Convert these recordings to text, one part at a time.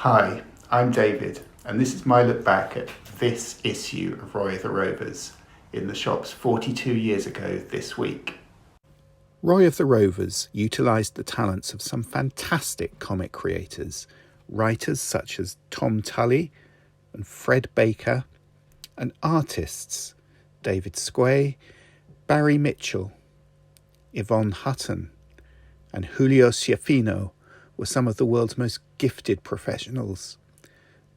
Hi, I'm David, and this is my look back at this issue of Roy of the Rovers in the shops 42 years ago this week. Roy of the Rovers utilised the talents of some fantastic comic creators, writers such as Tom Tully and Fred Baker, and artists David Squay, Barry Mitchell, Yvonne Hutton, and Julio Schiaffino were some of the world's most gifted professionals.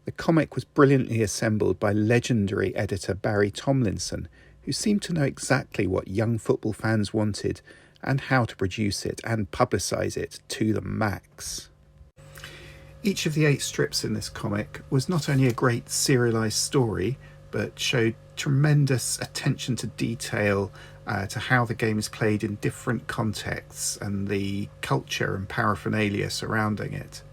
The comic was brilliantly assembled by legendary editor Barry Tomlinson, who seemed to know exactly what young football fans wanted and how to produce it and publicise it to the max. Each of the 8 strips in this comic was not only a great serialised story, but showed tremendous attention to detail to how the game is played in different contexts and the culture and paraphernalia surrounding it.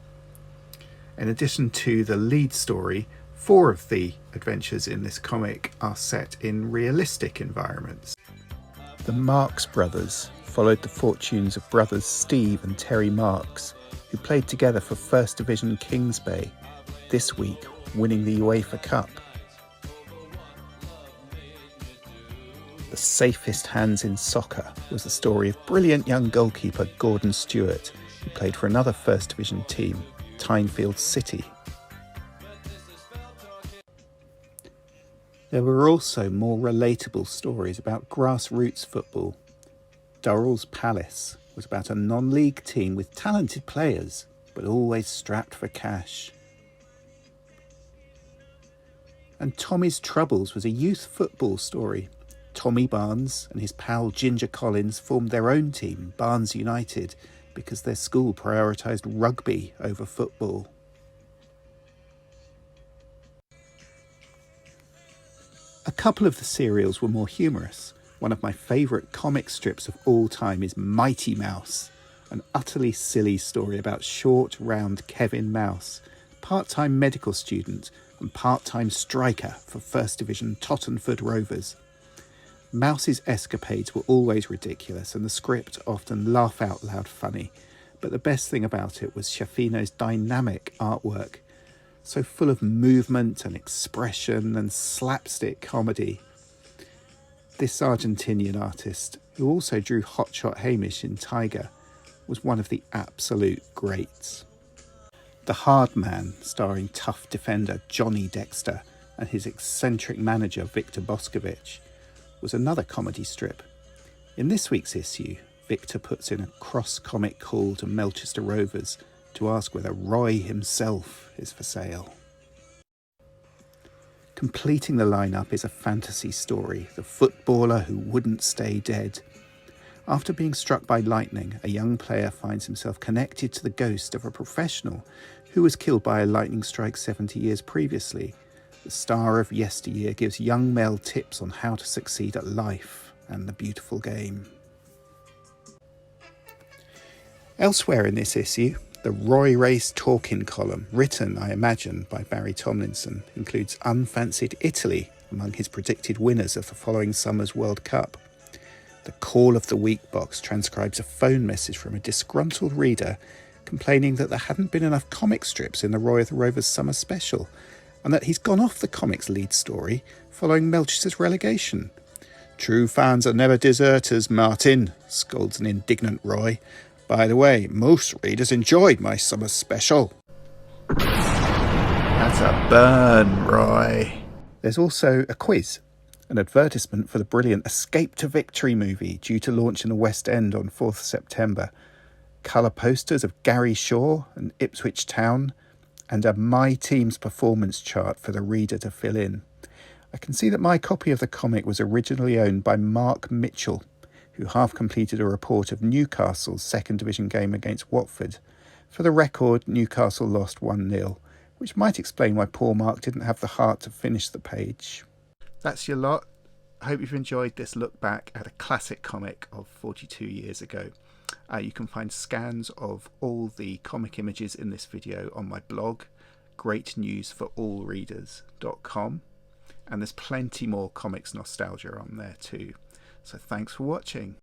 In addition to the lead story, 4 of the adventures in this comic are set in realistic environments. The Marx brothers followed the fortunes of brothers Steve and Terry Marx, who played together for First Division Kings Bay, this week winning the UEFA Cup. The Safest Hands in Soccer was the story of brilliant young goalkeeper Gordon Stewart, who played for another First Division team, Tynefield City. There were also more relatable stories about grassroots football. Durrell's Palace was about a non-league team with talented players, but always strapped for cash. And Tommy's Troubles was a youth football story. Tommy Barnes and his pal Ginger Collins formed their own team, Barnes United, because their school prioritised rugby over football. A couple of the serials were more humorous. One of my favourite comic strips of all time is Mighty Mouse, an utterly silly story about short, round Kevin Mouse, part-time medical student and part-time striker for First Division Tottenford Rovers. Mouse's escapades were always ridiculous and the script often laugh-out-loud funny, but the best thing about it was Schiaffino's dynamic artwork, so full of movement and expression and slapstick comedy. This Argentinian artist, who also drew Hotshot Hamish in Tiger, was one of the absolute greats. The Hard Man, starring tough defender Johnny Dexter and his eccentric manager Victor Boscovich, was another comedy strip. In this week's issue, Victor puts in a cross-comic call to Melchester Rovers to ask whether Roy himself is for sale. Completing the lineup is a fantasy story, The Footballer Who Wouldn't Stay Dead. After being struck by lightning, a young player finds himself connected to the ghost of a professional who was killed by a lightning strike 70 years previously. The star of yesteryear gives young Mel tips on how to succeed at life and the beautiful game. Elsewhere in this issue, the Roy Race Talking column, written, I imagine, by Barry Tomlinson, includes Unfancied Italy among his predicted winners of the following summer's World Cup. The Call of the Week box transcribes a phone message from a disgruntled reader complaining that there hadn't been enough comic strips in the Roy of the Rovers summer special, and that he's gone off the comic's lead story following Melchester's relegation. "True fans are never deserters, Martin," scolds an indignant Roy. "By the way, most readers enjoyed my summer special." That's a burn, Roy. There's also a quiz, an advertisement for the brilliant Escape to Victory movie due to launch in the West End on 4th September, colour posters of Gary Shaw and Ipswich Town, and a My Team's performance chart for the reader to fill in. I can see that my copy of the comic was originally owned by Mark Mitchell, who half completed a report of Newcastle's second division game against Watford. For the record, Newcastle lost 1-0, which might explain why poor Mark didn't have the heart to finish the page. That's your lot. I hope you've enjoyed this look back at a classic comic of 42 years ago. You can find scans of all the comic images in this video on my blog, greatnewsforallreaders.com, and there's plenty more comics nostalgia on there too. So thanks for watching.